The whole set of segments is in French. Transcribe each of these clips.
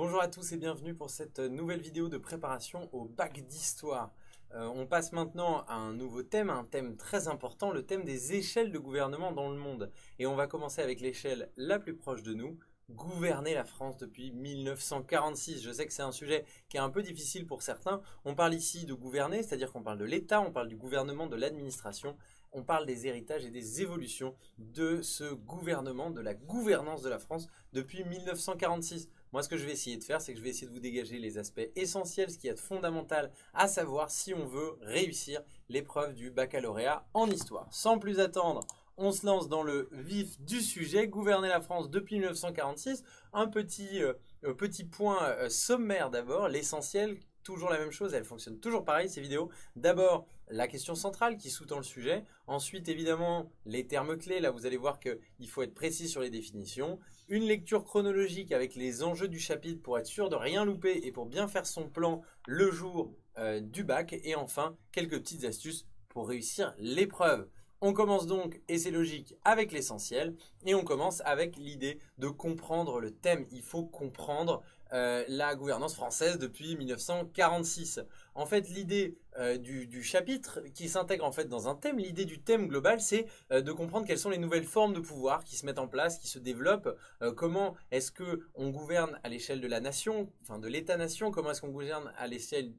Bonjour à tous et bienvenue pour cette nouvelle vidéo de préparation au bac d'histoire. On passe maintenant à un nouveau thème, un thème très important, le thème des échelles de gouvernement dans le monde. Et on va commencer avec l'échelle la plus proche de nous, gouverner la France depuis 1946. Je sais que c'est un sujet qui est un peu difficile pour certains. On parle ici de gouverner, c'est-à-dire qu'on parle de l'État, on parle du gouvernement, de l'administration. On parle des héritages et des évolutions de ce gouvernement, de la gouvernance de la France depuis 1946. Moi, ce que je vais essayer de faire, c'est que je vais essayer de vous dégager les aspects essentiels, ce qu'il y a de fondamental à savoir si on veut réussir l'épreuve du baccalauréat en histoire. Sans plus attendre, on se lance dans le vif du sujet, gouverner la France depuis 1946. Un petit point sommaire d'abord, l'essentiel. Toujours la même chose, elle fonctionne toujours pareil ces vidéos. D'abord, la question centrale qui sous-tend le sujet. Ensuite, évidemment, les termes clés. Là, vous allez voir qu'il faut être précis sur les définitions. Une lecture chronologique avec les enjeux du chapitre pour être sûr de rien louper et pour bien faire son plan le jour du bac. Et enfin, quelques petites astuces pour réussir l'épreuve. On commence donc, et c'est logique, avec l'essentiel. Et on commence avec l'idée de comprendre le thème. Il faut comprendre la gouvernance française depuis 1946. En fait, l'idée du chapitre qui s'intègre en fait dans un thème, l'idée du thème global, c'est de comprendre quelles sont les nouvelles formes de pouvoir qui se mettent en place, qui se développent, comment est-ce que on gouverne à l'échelle de la nation, enfin de l'État-nation, comment est-ce qu'on gouverne à l'échelle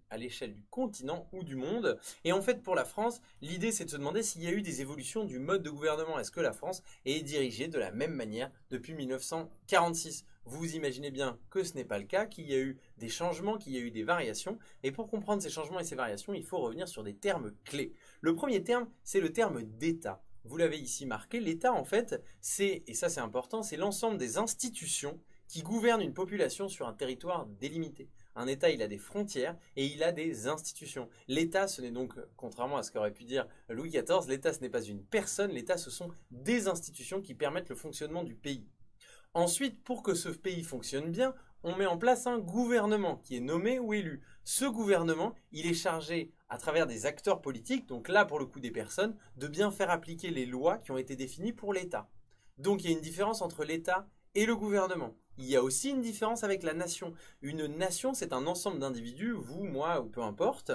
du continent ou du monde. Et en fait, pour la France, l'idée c'est de se demander s'il y a eu des évolutions du mode de gouvernement. Est-ce que la France est dirigée de la même manière depuis 1946? Vous imaginez bien que ce n'est pas le cas, qu'il y a eu des changements, qu'il y a eu des variations. Et pour comprendre ces changements et ces variations, il faut revenir sur des termes clés. Le premier terme, c'est le terme d'État. Vous l'avez ici marqué, l'État en fait, c'est, et ça c'est important, c'est l'ensemble des institutions qui gouvernent une population sur un territoire délimité. Un État, il a des frontières et il a des institutions. L'État, ce n'est donc, contrairement à ce qu'aurait pu dire Louis XIV, l'État ce n'est pas une personne, l'État ce sont des institutions qui permettent le fonctionnement du pays. Ensuite, pour que ce pays fonctionne bien, on met en place un gouvernement qui est nommé ou élu. Ce gouvernement, il est chargé, à travers des acteurs politiques, donc là pour le coup des personnes, de bien faire appliquer les lois qui ont été définies pour l'État. Donc il y a une différence entre l'État et le gouvernement. Il y a aussi une différence avec la nation. Une nation, c'est un ensemble d'individus, vous, moi ou peu importe,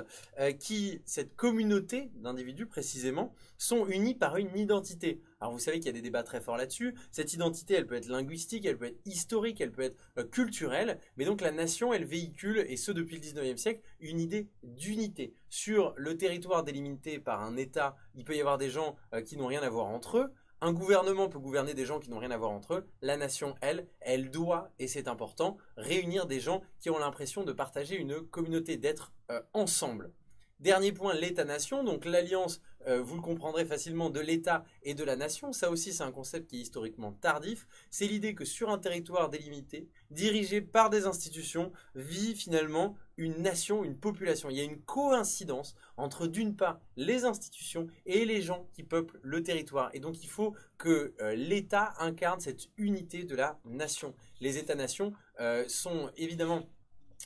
qui, cette communauté d'individus précisément, sont unis par une identité. Alors vous savez qu'il y a des débats très forts là-dessus. Cette identité, elle peut être linguistique, elle peut être historique, elle peut être culturelle. Mais donc la nation, elle véhicule, et ce depuis le 19e siècle, une idée d'unité. Sur le territoire délimité par un État, il peut y avoir des gens qui n'ont rien à voir entre eux. Un gouvernement peut gouverner des gens qui n'ont rien à voir entre eux. La nation, elle doit, et c'est important, réunir des gens qui ont l'impression de partager une communauté, d'être ensemble. Dernier point, l'État-nation, donc l'alliance, vous le comprendrez facilement, de l'État et de la nation. Ça aussi, c'est un concept qui est historiquement tardif. C'est l'idée que sur un territoire délimité, dirigé par des institutions, vit finalement une nation, une population. Il y a une coïncidence entre d'une part les institutions et les gens qui peuplent le territoire. Et donc il faut que l'État incarne cette unité de la nation. Les États-nations sont évidemment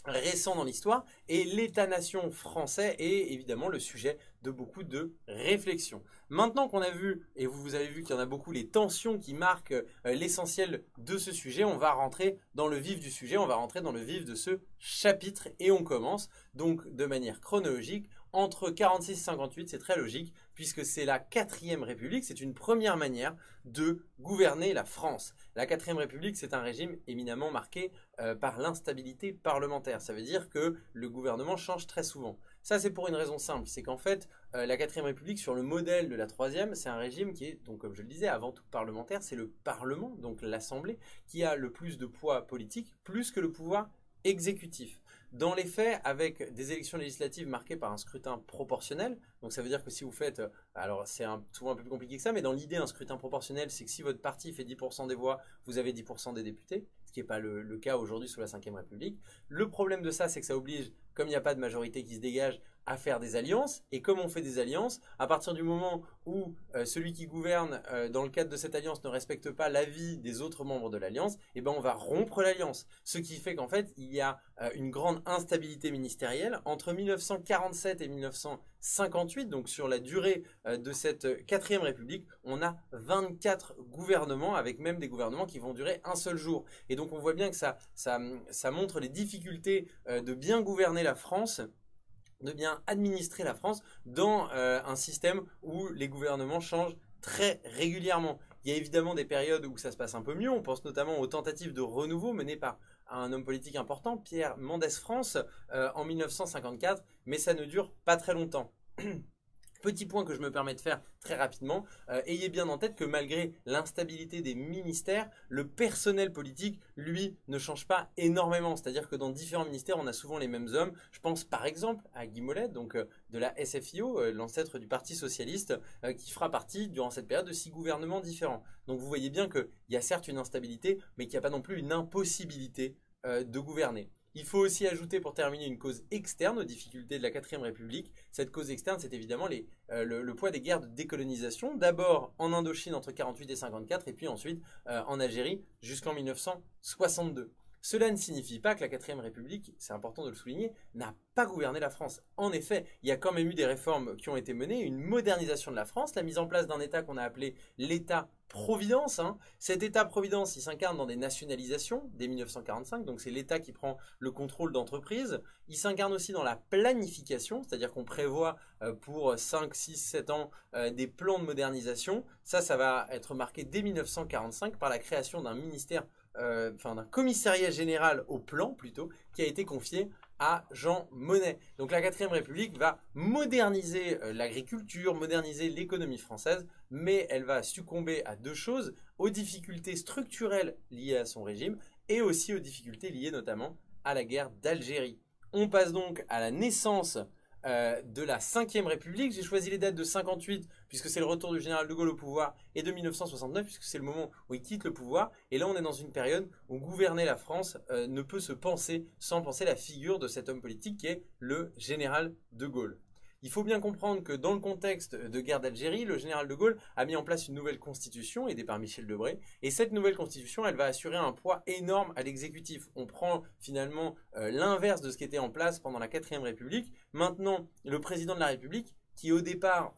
récent dans l'histoire et l'État-nation français est évidemment le sujet de beaucoup de réflexions. Maintenant qu'on a vu, et vous avez vu qu'il y en a beaucoup, les tensions qui marquent l'essentiel de ce sujet, on va rentrer dans le vif du sujet, on va rentrer dans le vif de ce chapitre et on commence donc de manière chronologique entre 46 et 58, c'est très logique puisque c'est la 4e République, c'est une première manière de gouverner la France. La 4e République, c'est un régime éminemment marqué par l'instabilité parlementaire. Ça veut dire que le gouvernement change très souvent. Ça, c'est pour une raison simple, c'est qu'en fait, la 4e République, sur le modèle de la 3e, c'est un régime qui est, donc comme je le disais, avant tout parlementaire, c'est le Parlement, donc l'Assemblée, qui a le plus de poids politique, plus que le pouvoir exécutif. Dans les faits, avec des élections législatives marquées par un scrutin proportionnel, donc ça veut dire que si vous faites, alors c'est souvent un peu plus compliqué que ça, mais dans l'idée, un scrutin proportionnel, c'est que si votre parti fait 10% des voix, vous avez 10% des députés, ce qui n'est pas le cas aujourd'hui sous la 5e République. Le problème de ça, c'est que ça oblige, comme il n'y a pas de majorité qui se dégage, à faire des alliances. Et comme on fait des alliances, à partir du moment où celui qui gouverne dans le cadre de cette alliance ne respecte pas l'avis des autres membres de l'alliance, eh ben on va rompre l'alliance. Ce qui fait qu'en fait, il y a une grande instabilité ministérielle entre 1947 et 1958. Donc sur la durée de cette 4e République, on a 24 gouvernements, avec même des gouvernements qui vont durer un seul jour. Et donc on voit bien que ça montre les difficultés de bien gouverner la France, de bien administrer la France dans un système où les gouvernements changent très régulièrement. Il y a évidemment des périodes où ça se passe un peu mieux. On pense notamment aux tentatives de renouveau menées par un homme politique important, Pierre Mendès France, en 1954, mais ça ne dure pas très longtemps. Petit point que je me permets de faire très rapidement, ayez bien en tête que malgré l'instabilité des ministères, le personnel politique, lui, ne change pas énormément. C'est-à-dire que dans différents ministères, on a souvent les mêmes hommes. Je pense par exemple à Guy Mollet, donc de la SFIO, l'ancêtre du Parti Socialiste, qui fera partie durant cette période de 6 gouvernements différents. Donc vous voyez bien qu'il y a certes une instabilité, mais qu'il n'y a pas non plus une impossibilité de gouverner. Il faut aussi ajouter pour terminer une cause externe aux difficultés de la 4e République. Cette cause externe, c'est évidemment le poids des guerres de décolonisation. D'abord en Indochine entre 48 et 54 et puis ensuite en Algérie jusqu'en 1962. Cela ne signifie pas que la 4e République, c'est important de le souligner, n'a pas gouverné la France. En effet, il y a quand même eu des réformes qui ont été menées, une modernisation de la France, la mise en place d'un État qu'on a appelé l'État-providence. Cet État-providence, il s'incarne dans des nationalisations dès 1945, donc c'est l'État qui prend le contrôle d'entreprises. Il s'incarne aussi dans la planification, c'est-à-dire qu'on prévoit pour 5, 6, 7 ans des plans de modernisation. Ça va être marqué dès 1945 par la création d'un ministère, d'un commissariat général au plan plutôt, qui a été confié à Jean Monnet. Donc la 4e République va moderniser l'agriculture, moderniser l'économie française, mais elle va succomber à deux choses, aux difficultés structurelles liées à son régime et aussi aux difficultés liées notamment à la guerre d'Algérie. On passe donc à la naissance de la 5e République. J'ai choisi les dates de 58 puisque c'est le retour du général de Gaulle au pouvoir et de 1969 puisque c'est le moment où il quitte le pouvoir. Et là on est dans une période où gouverner la France ne peut se penser sans penser la figure de cet homme politique qui est le général de Gaulle. Il faut bien comprendre que dans le contexte de guerre d'Algérie, le général de Gaulle a mis en place une nouvelle constitution aidée par Michel Debré. Et cette nouvelle constitution, elle va assurer un poids énorme à l'exécutif. On prend finalement l'inverse de ce qui était en place pendant la 4e République. Maintenant, le président de la République, qui au départ,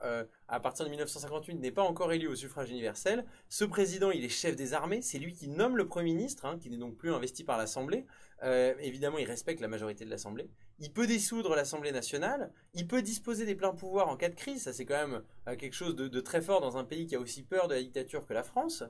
à partir de 1958, n'est pas encore élu au suffrage universel. Ce président, il est chef des armées, c'est lui qui nomme le Premier ministre, qui n'est donc plus investi par l'Assemblée. Évidemment, il respecte la majorité de l'Assemblée. Il peut dissoudre l'Assemblée nationale, il peut disposer des pleins pouvoirs en cas de crise, ça c'est quand même quelque chose de très fort dans un pays qui a aussi peur de la dictature que la France.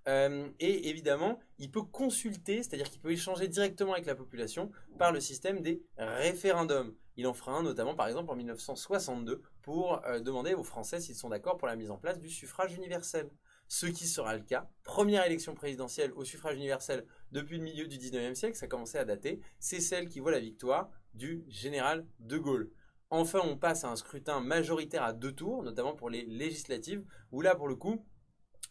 Et évidemment, il peut consulter, c'est-à-dire qu'il peut échanger directement avec la population par le système des référendums. Il en fera un notamment par exemple en 1962 pour demander aux Français s'ils sont d'accord pour la mise en place du suffrage universel. Ce qui sera le cas. Première élection présidentielle au suffrage universel depuis le milieu du 19e siècle, ça commençait à dater, c'est celle qui voit la victoire du général de Gaulle. Enfin, on passe à un scrutin majoritaire à 2 tours, notamment pour les législatives, où là pour le coup,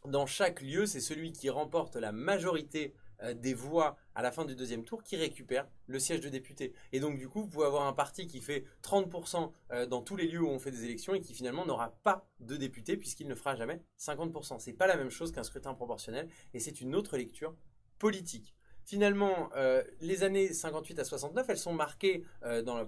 dans chaque lieu, c'est celui qui remporte la majorité des voix à la fin du 2e tour qui récupère le siège de député. Et donc du coup, vous pouvez avoir un parti qui fait 30% dans tous les lieux où on fait des élections et qui finalement n'aura pas de député puisqu'il ne fera jamais 50%. C'est pas la même chose qu'un scrutin proportionnel et c'est une autre lecture politique. Finalement, les années 58 à 69, elles sont marquées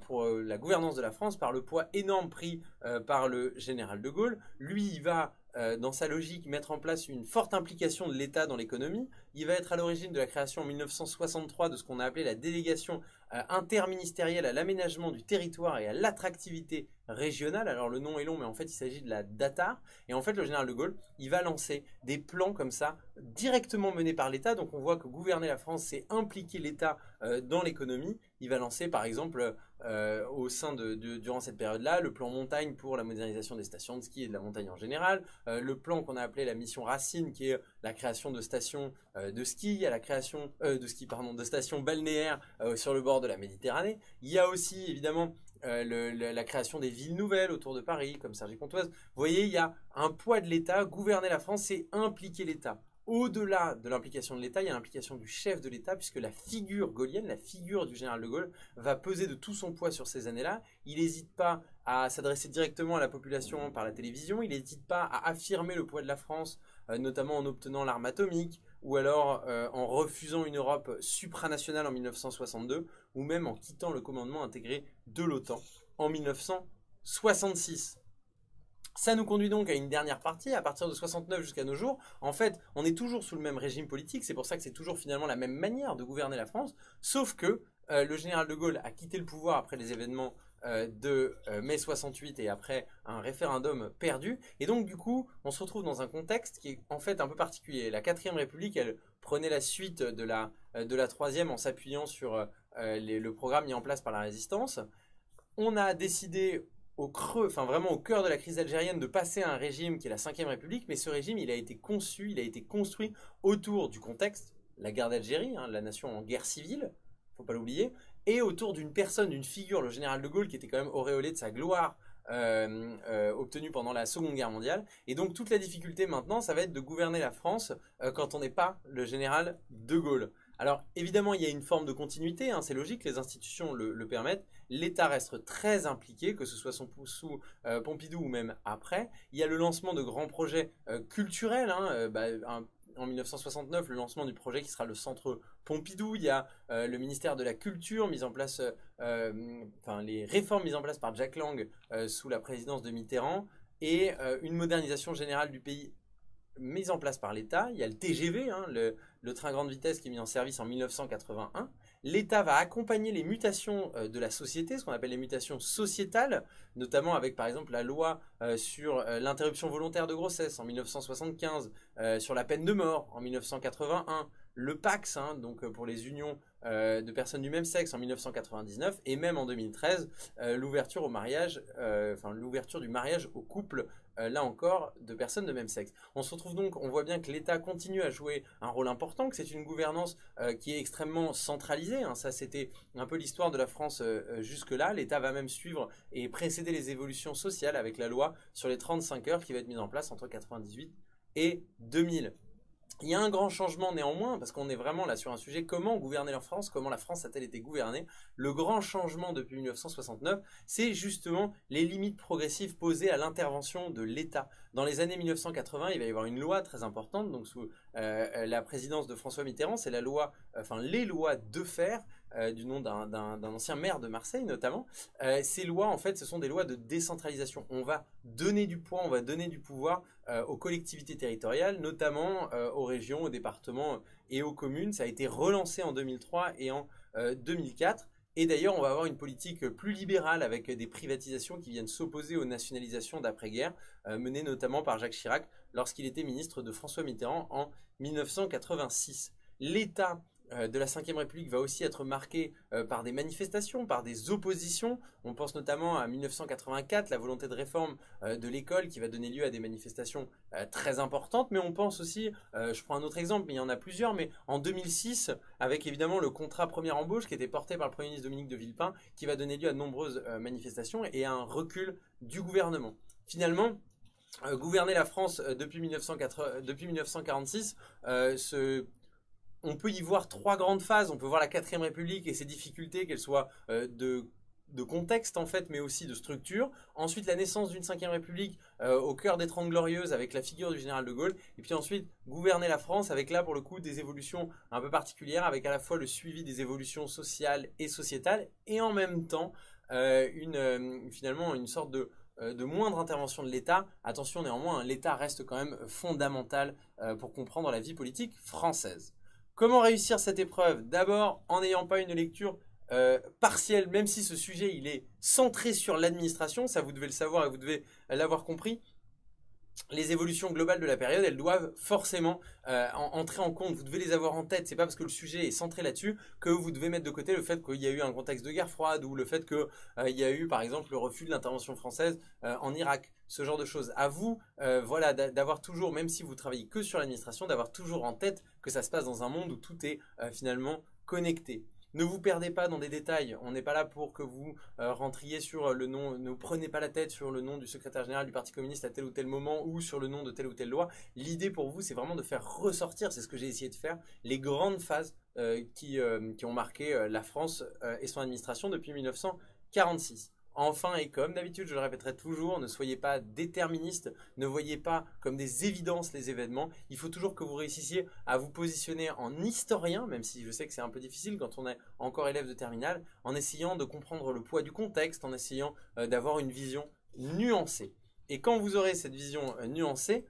pour la gouvernance de la France par le poids énorme pris par le général de Gaulle. Lui, il va dans sa logique, mettre en place une forte implication de l'État dans l'économie. Il va être à l'origine de la création en 1963 de ce qu'on a appelé la délégation interministérielle à l'aménagement du territoire et à l'attractivité régionale. Alors le nom est long, mais en fait il s'agit de la DATAR. Et en fait le général de Gaulle, il va lancer des plans comme ça, directement menés par l'État. Donc on voit que gouverner la France, c'est impliquer l'État dans l'économie. Il va lancer par exemple durant cette période-là, le plan montagne pour la modernisation des stations de ski et de la montagne en général, le plan qu'on a appelé la mission Racine qui est la création de stations de ski, à la création de stations balnéaires sur le bord de la Méditerranée. Il y a aussi évidemment la création des villes nouvelles autour de Paris, comme Cergy-Pontoise. Vous voyez, il y a un poids de l'État. Gouverner la France, c'est impliquer l'État. Au-delà de l'implication de l'État, il y a l'implication du chef de l'État, puisque la figure gaullienne, la figure du général de Gaulle, va peser de tout son poids sur ces années-là. Il n'hésite pas à s'adresser directement à la population par la télévision, il n'hésite pas à affirmer le poids de la France, notamment en obtenant l'arme atomique, ou alors en refusant une Europe supranationale en 1962, ou même en quittant le commandement intégré de l'OTAN en 1966. Ça nous conduit donc à une dernière partie, à partir de 69 jusqu'à nos jours. En fait, on est toujours sous le même régime politique, c'est pour ça que c'est toujours finalement la même manière de gouverner la France, sauf que le général de Gaulle a quitté le pouvoir après les événements de mai 68 et après un référendum perdu. Et donc du coup, on se retrouve dans un contexte qui est en fait un peu particulier. La 4e République, elle prenait la suite de la 3e en s'appuyant sur le programme mis en place par la résistance. On a décidé au creux, enfin vraiment au cœur de la crise algérienne, de passer à un régime qui est la 5e République, mais ce régime, il a été conçu, il a été construit autour du contexte, la guerre d'Algérie, la nation en guerre civile, faut pas l'oublier, et autour d'une personne, d'une figure, le général de Gaulle, qui était quand même auréolé de sa gloire obtenue pendant la Seconde Guerre mondiale. Et donc toute la difficulté maintenant, ça va être de gouverner la France quand on n'est pas le général de Gaulle. Alors évidemment, il y a une forme de continuité, c'est logique, les institutions le permettent. L'État reste très impliqué, que ce soit sous Pompidou ou même après. Il y a le lancement de grands projets culturels, en 1969, le lancement du projet qui sera le centre Pompidou. Il y a le ministère de la Culture mis en place, les réformes mises en place par Jack Lang sous la présidence de Mitterrand et une modernisation générale du pays mise en place par l'État. Il y a le TGV, le train grande vitesse qui est mis en service en 1981. L'État va accompagner les mutations de la société, ce qu'on appelle les mutations sociétales, notamment avec par exemple la loi sur l'interruption volontaire de grossesse en 1975, sur la peine de mort en 1981, le Pax, donc pour les unions de personnes du même sexe en 1999, et même en 2013, l'ouverture au mariage, l'ouverture du mariage au couple, là encore, de personnes de même sexe. On se retrouve donc, on voit bien que l'État continue à jouer un rôle important, que c'est une gouvernance qui est extrêmement centralisée. Ça, c'était un peu l'histoire de la France jusque-là. L'État va même suivre et précéder les évolutions sociales avec la loi sur les 35 heures qui va être mise en place entre 1998 et 2000. Il y a un grand changement néanmoins, parce qu'on est vraiment là sur un sujet, comment gouverner la France, comment la France a-t-elle été gouvernée. Le grand changement depuis 1969, c'est justement les limites progressives posées à l'intervention de l'État. Dans les années 1980, il va y avoir une loi très importante, donc sous la présidence de François Mitterrand, c'est la loi, les lois Defferre, du nom d'un ancien maire de Marseille notamment. Ces lois, en fait, ce sont des lois de décentralisation. On va donner du poids, on va donner du pouvoir aux collectivités territoriales, notamment aux régions, aux départements et aux communes. Ça a été relancé en 2003 et en 2004. Et d'ailleurs, on va avoir une politique plus libérale avec des privatisations qui viennent s'opposer aux nationalisations d'après-guerre, menées notamment par Jacques Chirac lorsqu'il était ministre de François Mitterrand en 1986. L'État de la 5e République va aussi être marqué par des manifestations, par des oppositions. On pense notamment à 1984, la volonté de réforme de l'école qui va donner lieu à des manifestations très importantes. Mais on pense aussi, je prends un autre exemple, mais il y en a plusieurs, mais en 2006, avec évidemment le contrat première embauche qui était porté par le Premier ministre Dominique de Villepin, qui va donner lieu à de nombreuses manifestations et à un recul du gouvernement. Finalement, gouverner la France depuis 1946, on peut y voir trois grandes phases. On peut voir la 4e République et ses difficultés, qu'elles soient de contexte en fait, mais aussi de structure. Ensuite, la naissance d'une 5e République au cœur des 30 Glorieuses avec la figure du général de Gaulle. Et puis ensuite, gouverner la France avec là, pour le coup, des évolutions un peu particulières, avec à la fois le suivi des évolutions sociales et sociétales, et en même temps, finalement, une sorte de moindre intervention de l'État. Attention néanmoins, l'État reste quand même fondamental pour comprendre la vie politique française. Comment réussir cette épreuve? D'abord, en n'ayant pas une lecture partielle, même si ce sujet il est centré sur l'administration, ça vous devez le savoir et vous devez l'avoir compris. Les évolutions globales de la période, elles doivent forcément entrer en compte. Vous devez les avoir en tête. C'est pas parce que le sujet est centré là-dessus que vous devez mettre de côté le fait qu'il y a eu un contexte de guerre froide ou le fait qu'il y a eu, par exemple, le refus de l'intervention française en Irak. Ce genre de choses. À vous, voilà, d'avoir toujours, même si vous travaillez que sur l'administration, d'avoir toujours en tête que ça se passe dans un monde où tout est finalement connecté. Ne vous perdez pas dans des détails. On n'est pas là pour que vous rentriez sur le nom, ne prenez pas la tête sur le nom du secrétaire général du Parti communiste à tel ou tel moment ou sur le nom de telle ou telle loi. L'idée pour vous, c'est vraiment de faire ressortir, c'est ce que j'ai essayé de faire, les grandes phases qui ont marqué la France et son administration depuis 1946. Enfin, et comme d'habitude, je le répéterai toujours, ne soyez pas déterministes, ne voyez pas comme des évidences les événements. Il faut toujours que vous réussissiez à vous positionner en historien, même si je sais que c'est un peu difficile quand on est encore élève de terminale, en essayant de comprendre le poids du contexte, en essayant d'avoir une vision nuancée. Et quand vous aurez cette vision nuancée,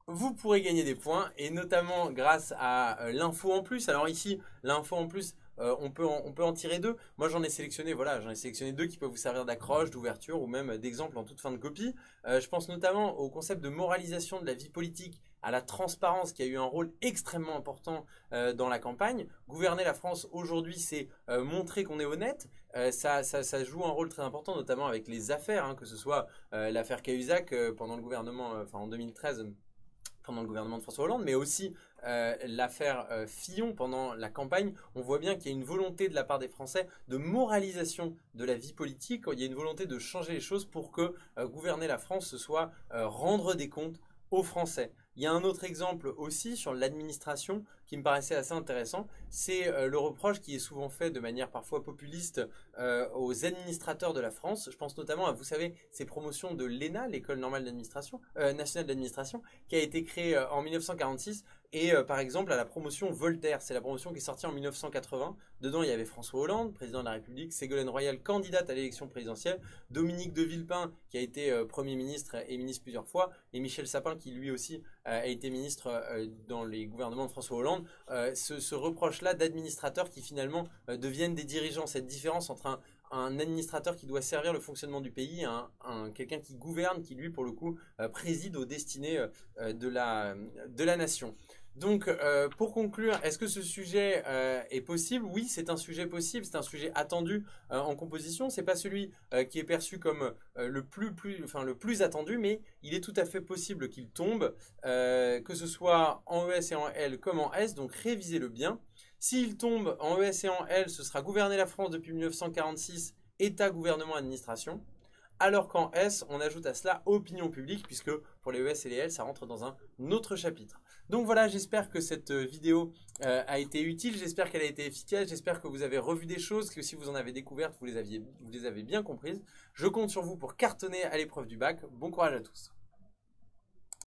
vous pourrez gagner des points, et notamment grâce à l'info en plus. Alors ici, l'info en plus, on peut en tirer deux. Moi, j'en ai sélectionné, voilà, j'en ai sélectionné deux qui peuvent vous servir d'accroche, d'ouverture ou même d'exemple en toute fin de copie. Je pense notamment au concept de moralisation de la vie politique, à la transparence qui a eu un rôle extrêmement important dans la campagne. Gouverner la France aujourd'hui, c'est montrer qu'on est honnête. Ça joue un rôle très important, notamment avec les affaires, hein, que ce soit l'affaire Cahuzac pendant le gouvernement, en 2013, pendant le gouvernement de François Hollande, mais aussi l'affaire Fillon pendant la campagne. On voit bien qu'il y a une volonté de la part des Français de moralisation de la vie politique. Il y a une volonté de changer les choses pour que gouverner la France, ce soit rendre des comptes aux Français. Il y a un autre exemple aussi sur l'administration qui me paraissait assez intéressant, c'est le reproche qui est souvent fait de manière parfois populiste aux administrateurs de la France. Je pense notamment à, vous savez, ces promotions de l'ENA, l'École normale d'administration, nationale d'administration, qui a été créée en 1946. Et par exemple à la promotion Voltaire, c'est la promotion qui est sortie en 1980. Dedans il y avait François Hollande, président de la République, Ségolène Royal, candidate à l'élection présidentielle, Dominique de Villepin qui a été Premier ministre et ministre plusieurs fois, et Michel Sapin qui lui aussi a été ministre dans les gouvernements de François Hollande. Ce reproche-là d'administrateurs qui finalement deviennent des dirigeants, cette différence entre un administrateur qui doit servir le fonctionnement du pays, quelqu'un qui gouverne, qui lui pour le coup préside aux destinées de la nation. Donc pour conclure, est-ce que ce sujet est possible? Oui, c'est un sujet possible, c'est un sujet attendu en composition. C'est pas celui qui est perçu comme le plus attendu, mais il est tout à fait possible qu'il tombe, que ce soit en ES et en L comme en S, donc révisez-le bien. S'il tombe en ES et en L, ce sera gouverner la France depuis 1946, État, gouvernement, administration. Alors qu'en S, on ajoute à cela opinion publique, puisque pour les ES et les L, ça rentre dans un autre chapitre. Donc voilà, j'espère que cette vidéo a été utile, j'espère qu'elle a été efficace, j'espère que vous avez revu des choses, que si vous en avez découvertes, vous les avez bien comprises. Je compte sur vous pour cartonner à l'épreuve du bac. Bon courage à tous.